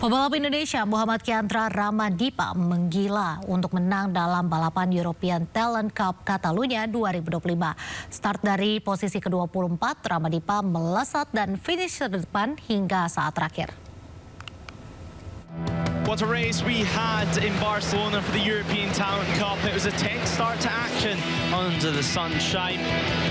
Pebalap Indonesia Muhammad Kiandra Ramadipa menggila untuk menang dalam balapan European Talent Cup Catalunya 2025. Start dari posisi ke-24, Ramadipa melesat dan finish terdepan hingga saat terakhir. What a race we had in Barcelona for the European Talent Cup. It was a tense start to action under the sunshine.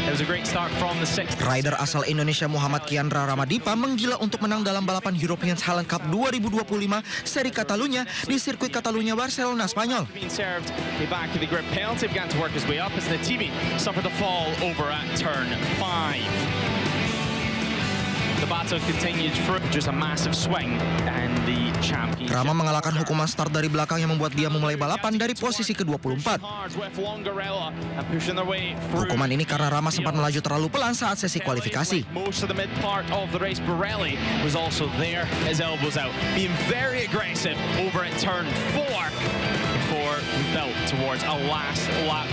It was a great start from the sixth. Rider asal Indonesia Muhammad Kiandra Ramadipa menggila untuk menang dalam balapan European Talent Cup 2025 seri Catalunya di sirkuit Catalunya Barcelona, Spanyol. Back of the grip penalty began to work his way up as Nativi suffered a fall over at turn 5. The battle continued for just a massive swing and the championship. Rama mengalahkan hukuman start dari belakang yang membuat dia memulai balapan dari posisi ke-24. Hukuman ini karena Rama sempat melaju terlalu pelan saat sesi kualifikasi. Most of the mid part of the race, Pirelli was also there, his elbows out, being very aggressive over at turn 4.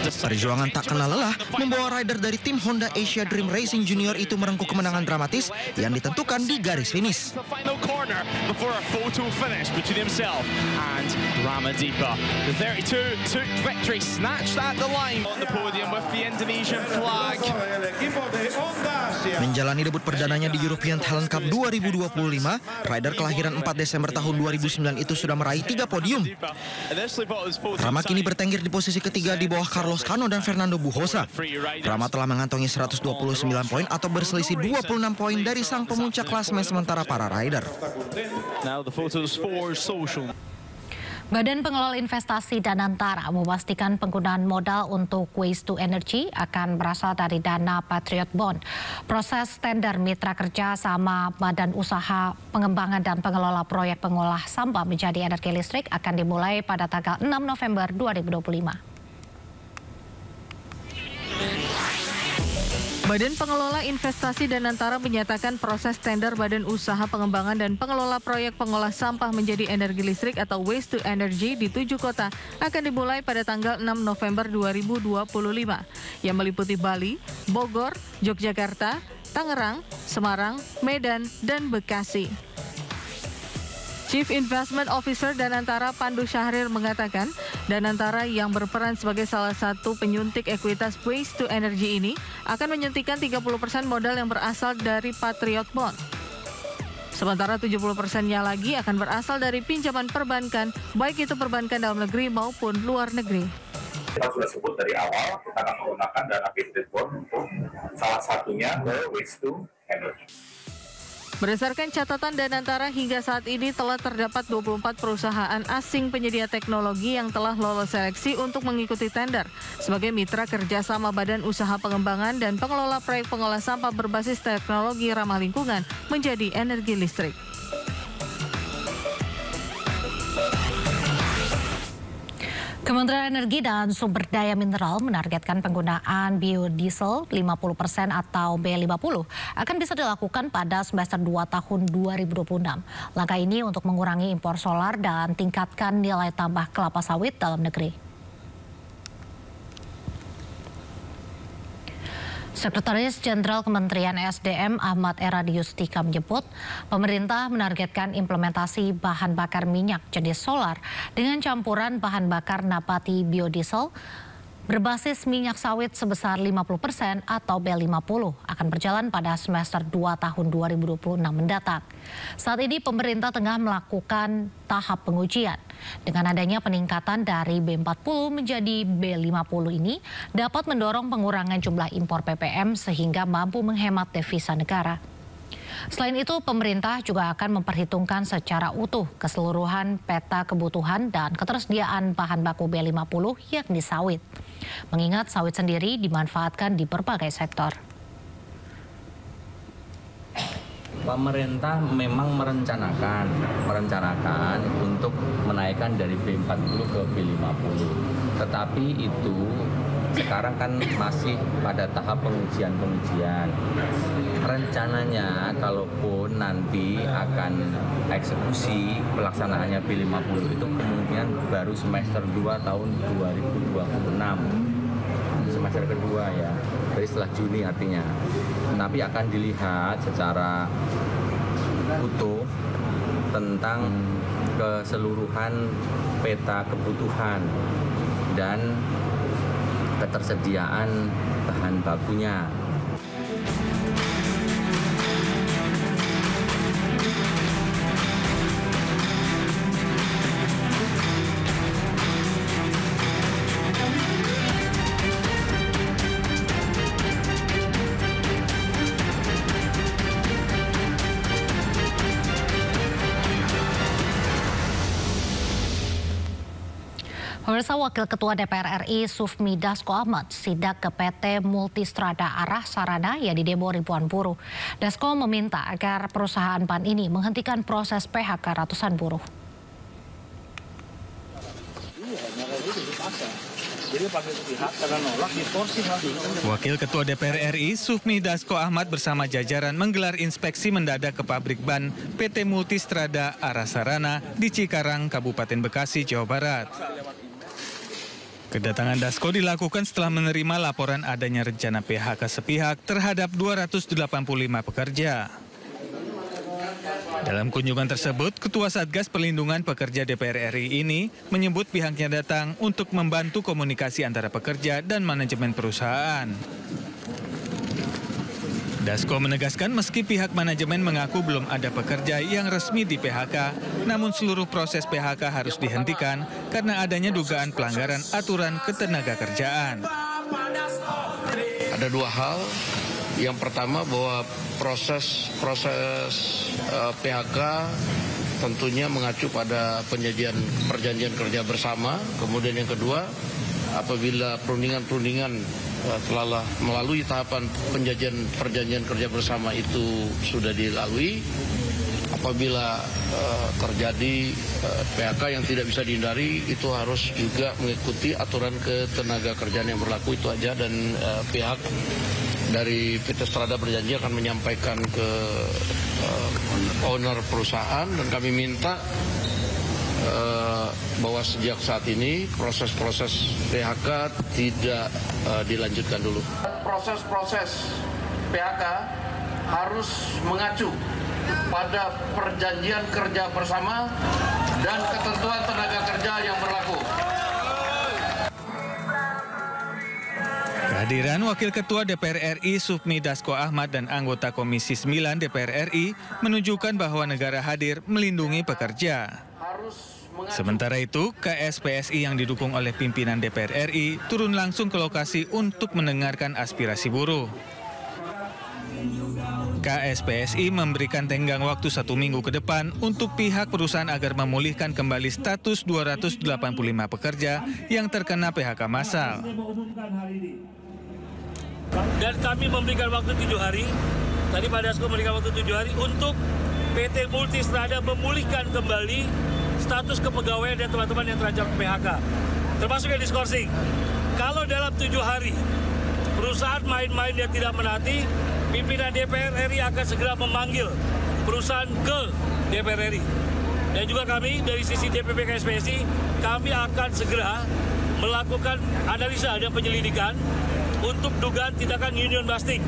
Perjuangan tak kenal lelah membawa rider dari tim Honda Asia Dream Racing Junior itu merengkuh kemenangan dramatis yang ditentukan di garis finish. Menjalani debut perdananya di European Talent Cup 2025, rider kelahiran 4 Desember tahun 2009 itu sudah meraih 3 podium. Rama kini bertengger di posisi ketiga di bawah Carlos Cano dan Fernando Bujosa. Rama telah mengantongi 129 poin atau berselisih 26 poin dari sang pemuncak klasemen sementara para rider. Badan Pengelola Investasi Danantara memastikan penggunaan modal untuk waste to energy akan berasal dari dana Patriot Bond. Proses tender mitra kerja sama Badan Usaha Pengembangan dan Pengelola Proyek Pengolah Sampah menjadi energi listrik akan dimulai pada tanggal 6 November 2025. Badan Pengelola Investasi Danantara menyatakan proses tender Badan Usaha Pengembangan dan Pengelola Proyek Pengolah Sampah menjadi energi listrik atau waste to energy di 7 kota akan dimulai pada tanggal 6 November 2025 yang meliputi Bali, Bogor, Yogyakarta, Tangerang, Semarang, Medan, dan Bekasi. Chief Investment Officer Danantara Pandu Syahrir mengatakan, Danantara yang berperan sebagai salah satu penyuntik ekuitas waste to energy ini akan menyuntikkan 30% modal yang berasal dari Patriot Bond. Sementara 70%-nya lagi akan berasal dari pinjaman perbankan, baik itu perbankan dalam negeri maupun luar negeri. Kita sudah sebut dari awal, kita akan menggunakan dana Patriot Bond untuk salah satunya ke waste to energy. Berdasarkan catatan Danantara, hingga saat ini telah terdapat 24 perusahaan asing penyedia teknologi yang telah lolos seleksi untuk mengikuti tender sebagai mitra kerjasama Badan Usaha Pengembangan dan Pengelola Proyek Pengolah Sampah berbasis teknologi ramah lingkungan menjadi energi listrik. Kementerian Energi dan Sumber Daya Mineral menargetkan penggunaan biodiesel 50% atau B50 akan bisa dilakukan pada semester 2 tahun 2026. Langkah ini untuk mengurangi impor solar dan tingkatkan nilai tambah kelapa sawit dalam negeri. Sekretaris Jenderal Kementerian SDM Ahmad Eradi Yustika menyebut pemerintah menargetkan implementasi bahan bakar minyak jenis solar dengan campuran bahan bakar nabati biodiesel berbasis minyak sawit sebesar 50% atau B50 akan berjalan pada semester 2 tahun 2026 mendatang. Saat ini pemerintah tengah melakukan tahap pengujian. Dengan adanya peningkatan dari B40 menjadi B50 ini dapat mendorong pengurangan jumlah impor PPM sehingga mampu menghemat devisa negara. Selain itu, pemerintah juga akan memperhitungkan secara utuh keseluruhan peta kebutuhan dan ketersediaan bahan baku B50 yakni sawit. Mengingat sawit sendiri dimanfaatkan di berbagai sektor. Pemerintah memang merencanakan untuk menaikkan dari B40 ke B50. Tetapi itu sekarang kan masih pada tahap pengujian. Rencananya kalaupun nanti akan eksekusi pelaksanaannya B50 itu kemungkinan baru semester 2 tahun 2026. Semester kedua ya, dari setelah Juni artinya. Tapi akan dilihat secara utuh tentang keseluruhan peta kebutuhan dan ketersediaan bahan bakunya. Pemirsa, Wakil Ketua DPR RI Sufmi Dasko Ahmad sidak ke PT Multistrada Arah Sarana yang didemo ribuan buruh. Dasko meminta agar perusahaan PAN ini menghentikan proses PHK ratusan buruh. Wakil Ketua DPR RI Sufmi Dasko Ahmad bersama jajaran menggelar inspeksi mendadak ke pabrik ban PT Multistrada Arah Sarana di Cikarang, Kabupaten Bekasi, Jawa Barat. Kedatangan Dasko dilakukan setelah menerima laporan adanya rencana PHK sepihak terhadap 285 pekerja. Dalam kunjungan tersebut, Ketua Satgas Perlindungan Pekerja DPR RI ini menyebut pihaknya datang untuk membantu komunikasi antara pekerja dan manajemen perusahaan. Dasko menegaskan meski pihak manajemen mengaku belum ada pekerja yang resmi di PHK, namun seluruh proses PHK harus dihentikan karena adanya dugaan pelanggaran aturan ketenagakerjaan. Ada dua hal. Yang pertama bahwa proses PHK tentunya mengacu pada perjanjian kerja bersama. Kemudian yang kedua, apabila perundingan telah melalui tahapan perjanjian kerja bersama itu sudah dilalui, apabila terjadi PHK yang tidak bisa dihindari, itu harus juga mengikuti aturan ketenagakerjaan yang berlaku, itu aja. Dan pihak dari PT Strada berjanji akan menyampaikan ke owner perusahaan, dan kami minta bahwa sejak saat ini proses-proses PHK tidak dilanjutkan dulu. Proses-proses PHK harus mengacu pada perjanjian kerja bersama dan ketentuan tenaga kerja yang berlaku. Kehadiran Wakil Ketua DPR RI Sufmi Dasko Ahmad dan anggota Komisi 9 DPR RI menunjukkan bahwa negara hadir melindungi pekerja. Sementara itu, KSPSI yang didukung oleh pimpinan DPR RI turun langsung ke lokasi untuk mendengarkan aspirasi buruh. KSPSI memberikan tenggang waktu 1 minggu ke depan untuk pihak perusahaan agar memulihkan kembali status 285 pekerja yang terkena PHK massal. Dan kami memberikan waktu 7 hari, tadi Pak Dasko memberikan waktu 7 hari untuk PT Multistrada memulihkan kembali status kepegawaian dan teman-teman yang terancam PHK, termasuk yang diskorsing. Kalau dalam 7 hari perusahaan main-main dan tidak menaati, pimpinan DPR RI akan segera memanggil perusahaan ke DPR RI. Dan juga kami dari sisi DPP KSPSI, kami akan segera melakukan analisa dan penyelidikan untuk dugaan tindakan union busting.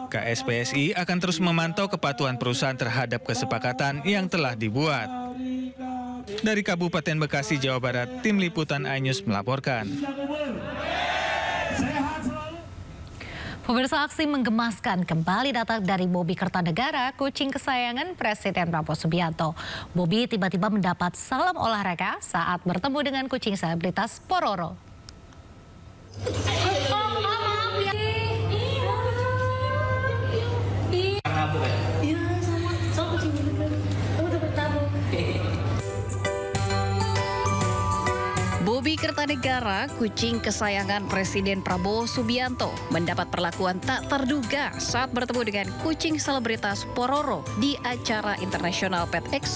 KSPSI akan terus memantau kepatuhan perusahaan terhadap kesepakatan yang telah dibuat. Dari Kabupaten Bekasi, Jawa Barat, Tim Liputan iNews melaporkan. Pemirsa, aksi menggemaskan kembali datang dari Bobi Kertanegara, kucing kesayangan Presiden Prabowo Subianto. Bobi tiba-tiba mendapat salam olahraga saat bertemu dengan kucing selebritas Pororo. Bobi Kertanegara, kucing kesayangan Presiden Prabowo Subianto, mendapat perlakuan tak terduga saat bertemu dengan kucing selebritas Pororo di acara International Pet Expo